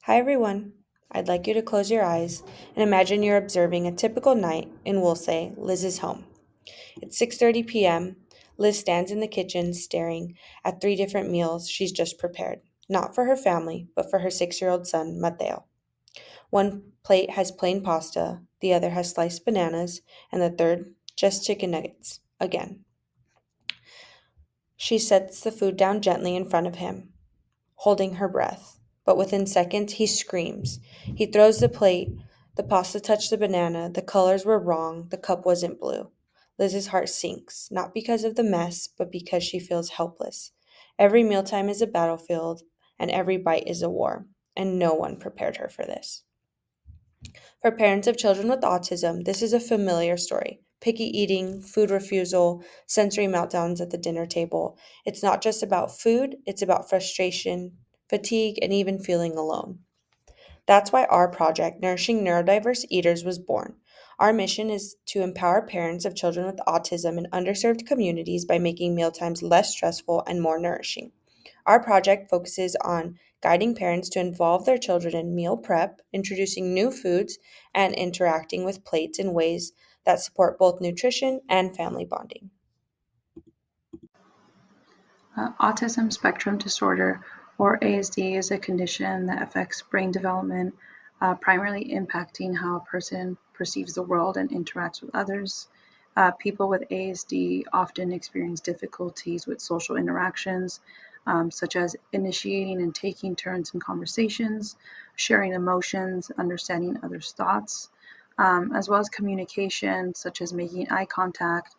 Hi everyone. I'd like you to close your eyes and imagine you're observing a typical night in, we'll say, Liz's home. It's 6:30 p.m. Liz stands in the kitchen staring at three different meals she's just prepared, not for her family, but for her 6-year-old son, Mateo. One plate has plain pasta, the other has sliced bananas, and the third just chicken nuggets. Again, she sets the food down gently in front of him, holding her breath. But within seconds, he screams. He throws the plate. The pasta touched the banana. The colors were wrong. The cup wasn't blue. Liz's heart sinks, not because of the mess, but because she feels helpless. Every mealtime is a battlefield, and every bite is a war, and no one prepared her for this. For parents of children with autism, this is a familiar story. Picky eating, food refusal, sensory meltdowns at the dinner table. It's not just about food, it's about frustration, fatigue, and even feeling alone. That's why our project, Nourishing Neurodiverse Eaters, was born. Our mission is to empower parents of children with autism in underserved communities by making mealtimes less stressful and more nourishing. Our project focuses on guiding parents to involve their children in meal prep, introducing new foods, and interacting with plates in ways that support both nutrition and family bonding. Autism spectrum disorder, or ASD, is a condition that affects brain development, primarily impacting how a person perceives the world and interacts with others. People with ASD often experience difficulties with social interactions, such as initiating and taking turns in conversations, sharing emotions, understanding others' thoughts, as well as communication, such as making eye contact,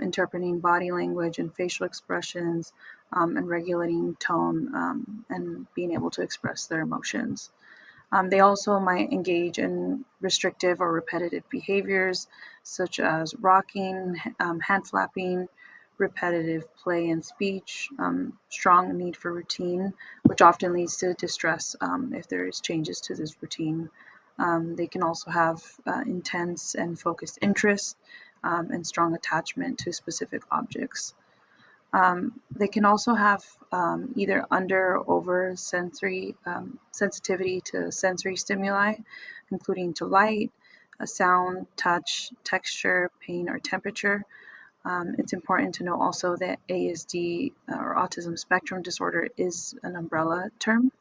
interpreting body language and facial expressions, and regulating tone, and being able to express their emotions. They also might engage in restrictive or repetitive behaviors such as rocking, hand flapping, repetitive play and speech, strong need for routine, which often leads to distress if there is changes to this routine. They can also have intense and focused interest, and strong attachment to specific objects. They can also have either under or over sensory sensitivity to sensory stimuli, including to light, sound, touch, texture, pain, or temperature. It's important to know also that ASD, or autism spectrum disorder, is an umbrella term.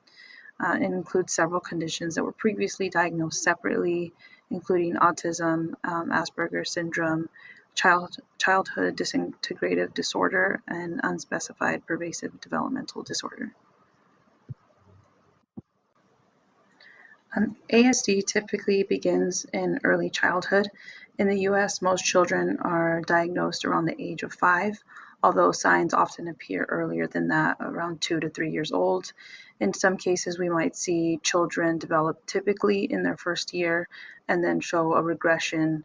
It includes several conditions that were previously diagnosed separately, including autism, Asperger's syndrome, childhood disintegrative disorder, and unspecified pervasive developmental disorder. ASD typically begins in early childhood. In the US, most children are diagnosed around the age of 5, although signs often appear earlier than that, around 2 to 3 years old. In some cases, we might see children develop typically in their first year and then show a regression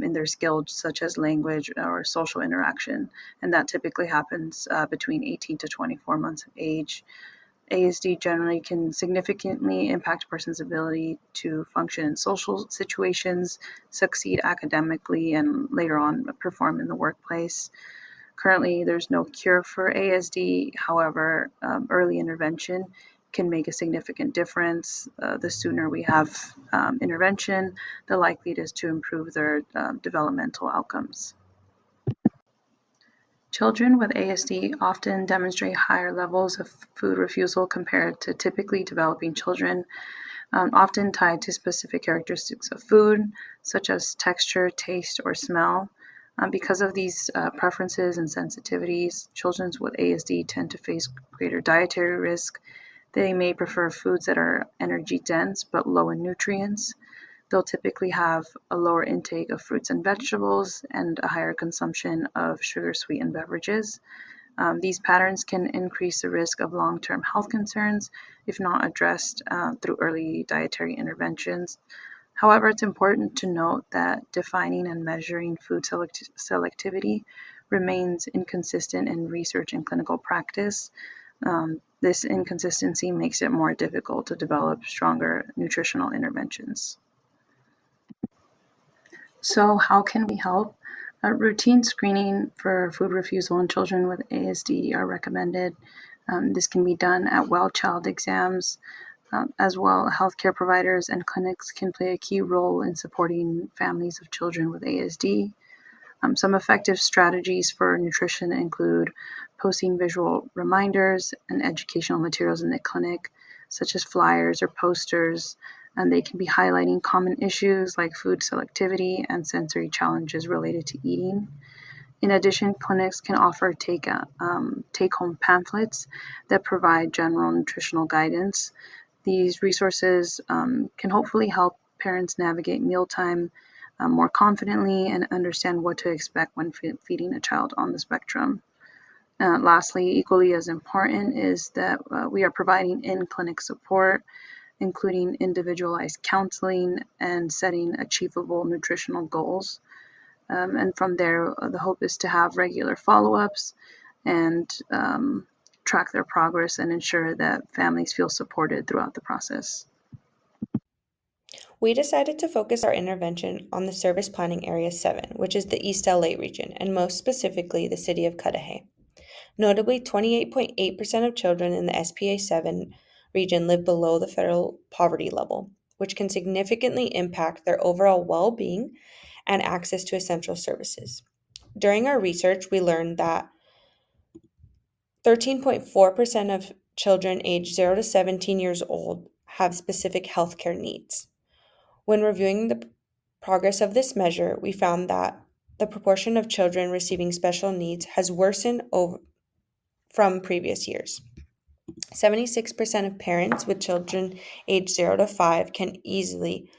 in their skills, such as language or social interaction. And that typically happens between 18 to 24 months of age. ASD generally can significantly impact a person's ability to function in social situations, succeed academically, and later on perform in the workplace. Currently, there's no cure for ASD. However, early intervention can make a significant difference. The sooner we have intervention, the likely it is to improve their developmental outcomes. Children with ASD often demonstrate higher levels of food refusal compared to typically developing children, often tied to specific characteristics of food, such as texture, taste, or smell. Because of these preferences and sensitivities, children with ASD tend to face greater dietary risk. They may prefer foods that are energy dense but low in nutrients. They'll typically have a lower intake of fruits and vegetables and a higher consumption of sugar-sweetened beverages. These patterns can increase the risk of long-term health concerns if not addressed through early dietary interventions. However, it's important to note that defining and measuring food selectivity remains inconsistent in research and clinical practice. This inconsistency makes it more difficult to develop stronger nutritional interventions. So how can we help? Routine screening for food refusal in children with ASD are recommended. This can be done at well child exams. As well, healthcare providers and clinics can play a key role in supporting families of children with ASD. Some effective strategies for nutrition include posting visual reminders and educational materials in the clinic, such as flyers or posters, and they can be highlighting common issues like food selectivity and sensory challenges related to eating. In addition, clinics can offer take-home pamphlets that provide general nutritional guidance. These resources can hopefully help parents navigate mealtime more confidently and understand what to expect when feeding a child on the spectrum. Lastly, equally as important is that we are providing in-clinic support, including individualized counseling and setting achievable nutritional goals. And from there, the hope is to have regular follow-ups and track their progress and ensure that families feel supported throughout the process. We decided to focus our intervention on the Service Planning Area 7, which is the East LA region, and most specifically the city of Cudahy. Notably, 28.8% of children in the SPA 7 region live below the federal poverty level, which can significantly impact their overall well being and access to essential services. During our research, we learned that 13.4% of children aged 0 to 17 years old have specific healthcare needs. When reviewing the progress of this measure, we found that the proportion of children receiving special needs has worsened from previous years. 76% of parents with children aged 0 to 5 can easily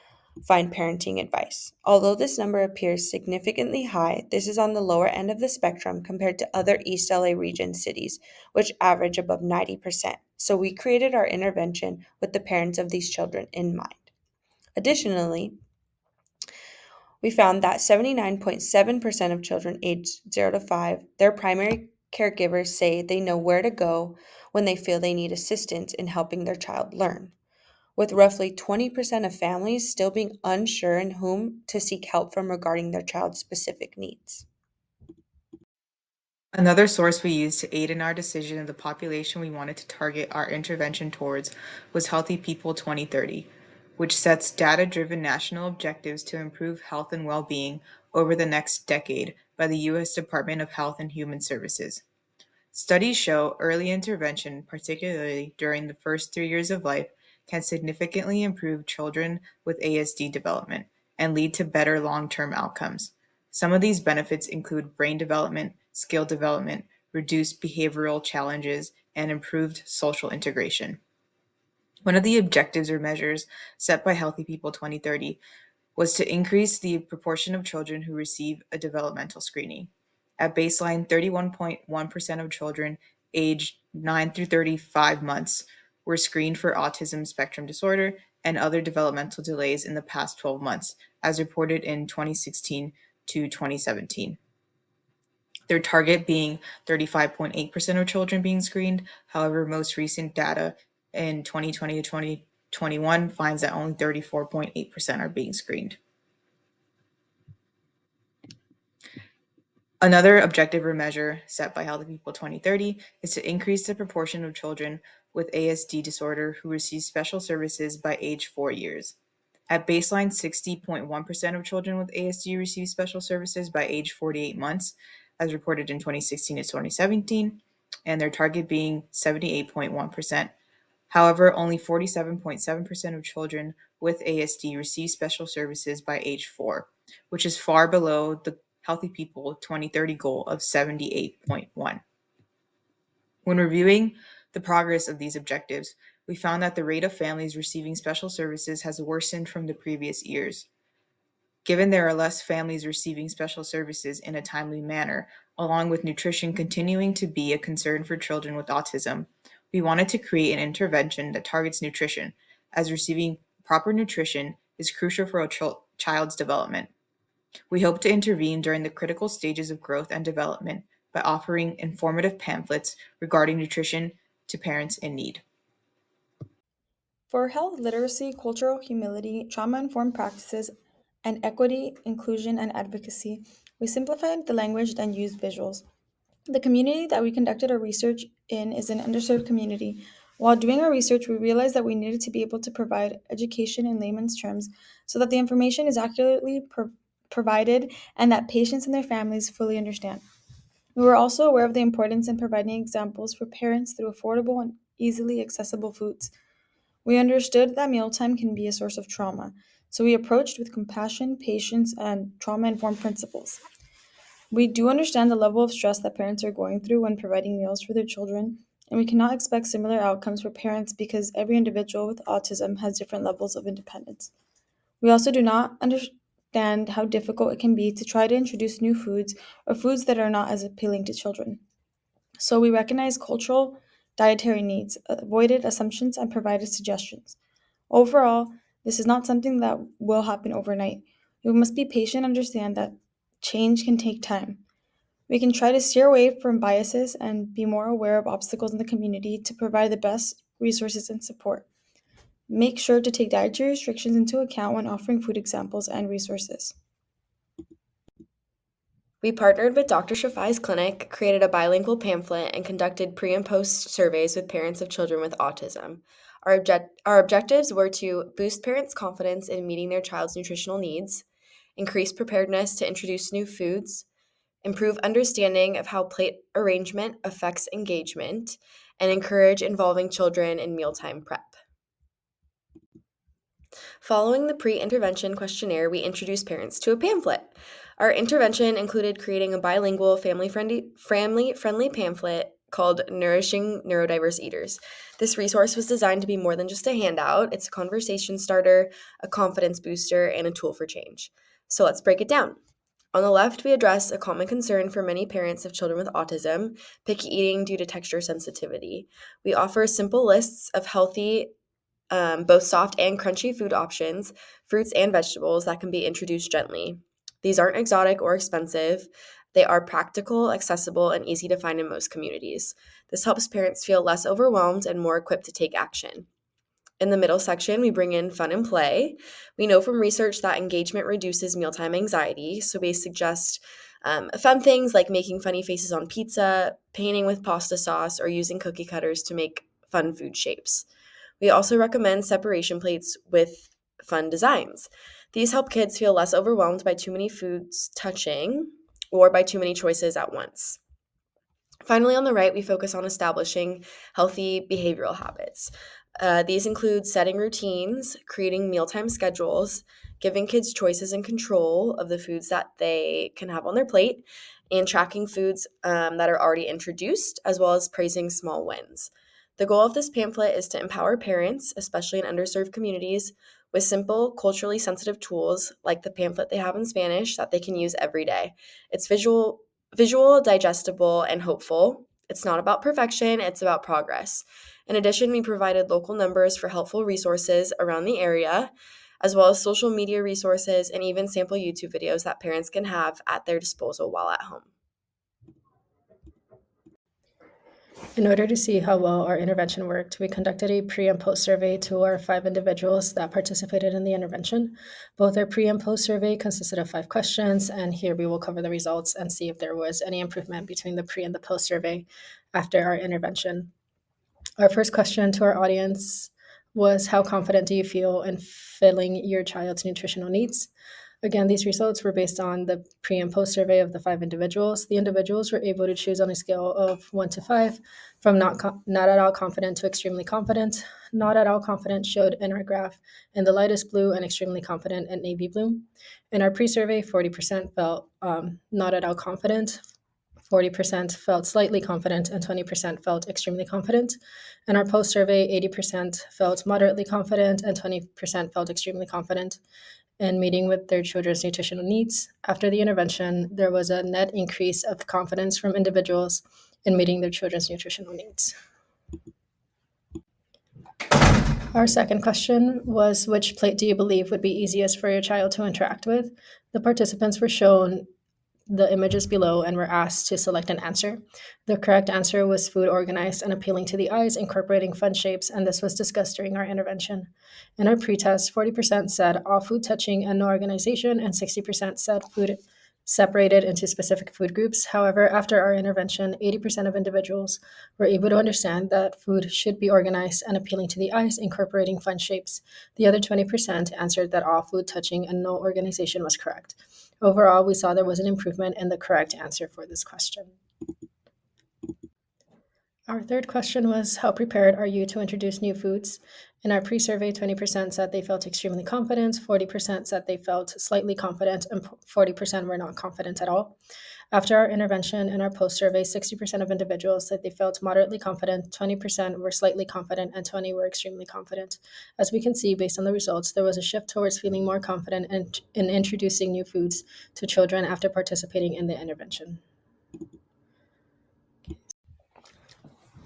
find parenting advice. Although this number appears significantly high, this is on the lower end of the spectrum compared to other East LA region cities, which average above 90%. So we created our intervention with the parents of these children in mind. Additionally, we found that 79.7% of children aged 0 to 5, their primary caregivers say they know where to go when they feel they need assistance in helping their child learn, with roughly 20% of families still being unsure in whom to seek help from regarding their child's specific needs. Another source we used to aid in our decision of the population we wanted to target our intervention towards was Healthy People 2030, which sets data-driven national objectives to improve health and well-being over the next decade by the U.S. Department of Health and Human Services. Studies show early intervention, particularly during the first 3 years of life, can significantly improve children with ASD development and lead to better long-term outcomes. Some of these benefits include brain development, skill development, reduced behavioral challenges, and improved social integration. One of the objectives or measures set by Healthy People 2030 was to increase the proportion of children who receive a developmental screening. At baseline, 31.1% of children aged 9 through 35 months were screened for autism spectrum disorder and other developmental delays in the past 12 months, as reported in 2016 to 2017. Their target being 35.8% of children being screened. However, most recent data in 2020 to 2021 finds that only 34.8% are being screened. Another objective or measure set by Healthy People 2030 is to increase the proportion of children with ASD disorder who receive special services by age 4 years. At baseline, 60.1% of children with ASD receive special services by age 48 months, as reported in 2016 to 2017, and their target being 78.1%. However, only 47.7% of children with ASD receive special services by age 4, which is far below the Healthy People 2030 goal of 78.1. When reviewing the progress of these objectives, we found that the rate of families receiving special services has worsened from the previous years. Given there are less families receiving special services in a timely manner, along with nutrition continuing to be a concern for children with autism, we wanted to create an intervention that targets nutrition, as receiving proper nutrition is crucial for a child's development. We hope to intervene during the critical stages of growth and development by offering informative pamphlets regarding nutrition to parents in need. For health literacy, cultural humility, trauma informed practices, and equity, inclusion, and advocacy, we simplified the language and used visuals. The community that we conducted our research in is an underserved community While doing our research, we realized that we needed to be able to provide education in layman's terms so that the information is accurately provided and that patients and their families fully understand. We were also aware of the importance in providing examples for parents through affordable and easily accessible foods. We understood that mealtime can be a source of trauma, so we approached with compassion, patience, and trauma informed principles. We do understand the level of stress that parents are going through when providing meals for their children, and we cannot expect similar outcomes for parents because every individual with autism has different levels of independence. We also do not understand how difficult it can be to try to introduce new foods or foods that are not as appealing to children. So we recognize cultural, dietary needs, avoided assumptions, and provided suggestions. Overall, this is not something that will happen overnight. We must be patient and understand that change can take time. We can try to steer away from biases and be more aware of obstacles in the community to provide the best resources and support. Make sure to take dietary restrictions into account when offering food examples and resources. We partnered with Dr. Shafai's clinic, created a bilingual pamphlet, and conducted pre and post surveys with parents of children with autism. Our objectives were to boost parents' confidence in meeting their child's nutritional needs, increase preparedness to introduce new foods, improve understanding of how plate arrangement affects engagement, and encourage involving children in mealtime prep. Following the pre intervention questionnaire, we introduced parents to a pamphlet. Our intervention included creating a bilingual, family-friendly pamphlet called Nourishing Neurodiverse Eaters. This resource was designed to be more than just a handout, it's a conversation starter, a confidence booster, and a tool for change. So let's break it down. On the left, we address a common concern for many parents of children with autism, picky eating due to texture sensitivity. We offer simple lists of healthy both soft and crunchy food options, fruits and vegetables that can be introduced gently. These aren't exotic or expensive. They are practical, accessible, and easy to find in most communities. This helps parents feel less overwhelmed and more equipped to take action. In the middle section, we bring in fun and play. We know from research that engagement reduces mealtime anxiety, so we suggest fun things like making funny faces on pizza, painting with pasta sauce, or using cookie cutters to make fun food shapes. We also recommend separation plates with fun designs. These help kids feel less overwhelmed by too many foods touching or by too many choices at once. Finally, on the right, we focus on establishing healthy behavioral habits. These include setting routines, creating mealtime schedules, giving kids choices and control of the foods that they can have on their plate, and tracking foods that are already introduced, as well as praising small wins. The goal of this pamphlet is to empower parents, especially in underserved communities, with simple, culturally sensitive tools like the pamphlet they have in Spanish that they can use every day. It's visual, digestible, and hopeful. It's not about perfection, it's about progress. In addition, we provided local numbers for helpful resources around the area, as well as social media resources and even sample YouTube videos that parents can have at their disposal while at home. In order to see how well our intervention worked, we conducted a pre and post survey to our 5 individuals that participated in the intervention. Both our pre and post survey consisted of 5 questions, and here we will cover the results and see if there was any improvement between the pre and the post survey after our intervention. Our first question to our audience was, how confident do you feel in filling your child's nutritional needs? Again, these results were based on the pre and post survey of the 5 individuals. The individuals were able to choose on a scale of 1 to 5, from not at all confident to extremely confident. Not at all confident showed in our graph in the lightest blue and extremely confident in navy blue. In our pre-survey, 40% felt not at all confident, 40% felt slightly confident, and 20% felt extremely confident. In our post survey, 80% felt moderately confident, and 20% felt extremely confident in meeting with their children's nutritional needs. After the intervention, there was a net increase of confidence from individuals in meeting their children's nutritional needs. Our second question was, which plate do you believe would be easiest for your child to interact with? The participants were shown the images below and were asked to select an answer. The correct answer was food organized and appealing to the eyes, incorporating fun shapes, and this was discussed during our intervention. In our pretest, 40% said all food touching and no organization, and 60% said food separated into specific food groups. However, after our intervention, 80% of individuals were able to understand that food should be organized and appealing to the eyes, incorporating fun shapes. The other 20% answered that all food touching and no organization was correct. Overall, we saw there was an improvement in the correct answer for this question. Our third question was, how prepared are you to introduce new foods? In our pre-survey, 20% said they felt extremely confident, 40% said they felt slightly confident, and 40% were not confident at all. After our intervention in our post-survey, 60% of individuals said they felt moderately confident, 20% were slightly confident, and 20% were extremely confident. As we can see, based on the results, there was a shift towards feeling more confident in introducing new foods to children after participating in the intervention.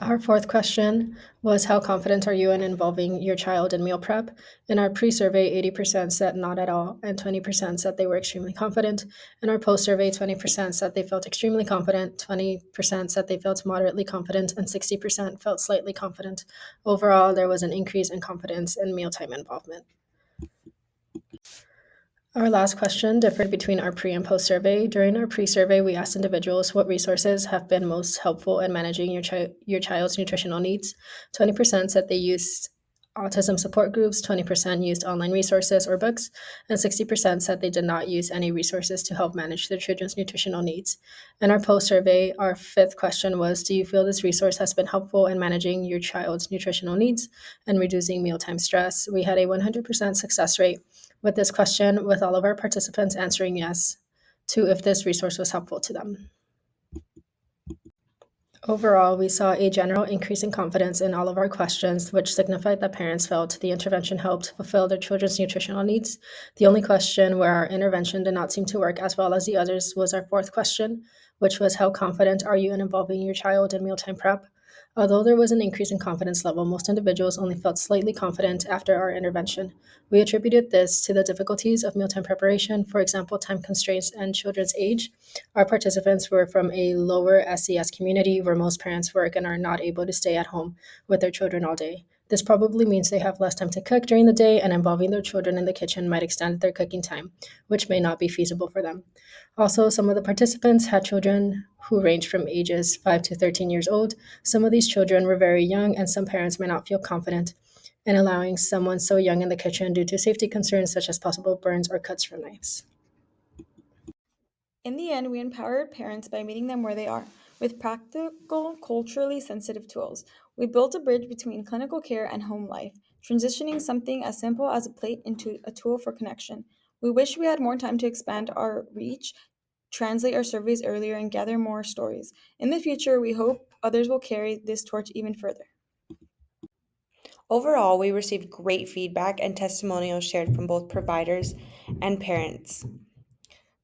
Our fourth question was, how confident are you in involving your child in meal prep? In our pre-survey, 80% said not at all, and 20% said they were extremely confident. In our post-survey, 20% said they felt extremely confident, 20% said they felt moderately confident, and 60% felt slightly confident. Overall, there was an increase in confidence in mealtime involvement. Our last question differed between our pre and post survey. During our pre survey, we asked individuals what resources have been most helpful in managing your child's nutritional needs. 20% said they used autism support groups, 20% used online resources or books, and 60% said they did not use any resources to help manage their children's nutritional needs. In our post survey, our fifth question was, do you feel this resource has been helpful in managing your child's nutritional needs and reducing mealtime stress? We had a 100% success rate with this question, with all of our participants answering yes to if this resource was helpful to them. Overall, we saw a general increase in confidence in all of our questions, which signified that parents felt the intervention helped fulfill their children's nutritional needs. The only question where our intervention did not seem to work as well as the others was our fourth question, which was, how confident are you in involving your child in mealtime prep? Although there was an increase in confidence level, most individuals only felt slightly confident after our intervention. We attributed this to the difficulties of mealtime preparation, for example, time constraints and children's age. Our participants were from a lower SES community where most parents work and are not able to stay at home with their children all day. This probably means they have less time to cook during the day, and involving their children in the kitchen might extend their cooking time, which may not be feasible for them. Also, some of the participants had children who ranged from ages 5 to 13 years old. Some of these children were very young, and some parents may not feel confident in allowing someone so young in the kitchen due to safety concerns such as possible burns or cuts from knives. In the end, we empowered parents by meeting them where they are, with practical, culturally sensitive tools. We built a bridge between clinical care and home life, transitioning something as simple as a plate into a tool for connection. We wish we had more time to expand our reach, translate our surveys earlier, and gather more stories. In the future, we hope others will carry this torch even further. Overall, we received great feedback and testimonials shared from both providers and parents.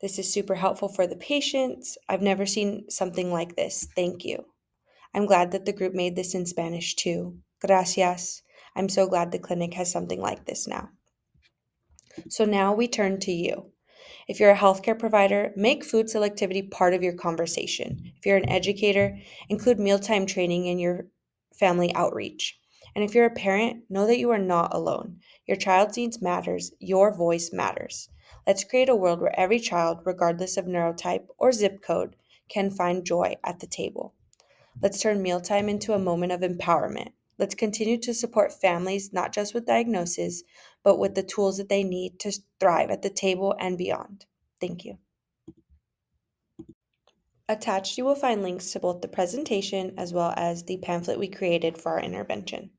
This is super helpful for the patients. I've never seen something like this. Thank you. I'm glad that the group made this in Spanish too. Gracias. I'm so glad the clinic has something like this now. So now we turn to you. If you're a healthcare provider, make food selectivity part of your conversation. If you're an educator, include mealtime training in your family outreach. And if you're a parent, know that you are not alone. Your child's needs matters, your voice matters. Let's create a world where every child, regardless of neurotype or zip code, can find joy at the table. Let's turn mealtime into a moment of empowerment. Let's continue to support families not just with diagnoses, but with the tools that they need to thrive at the table and beyond. Thank you. Attached, you will find links to both the presentation as well as the pamphlet we created for our intervention.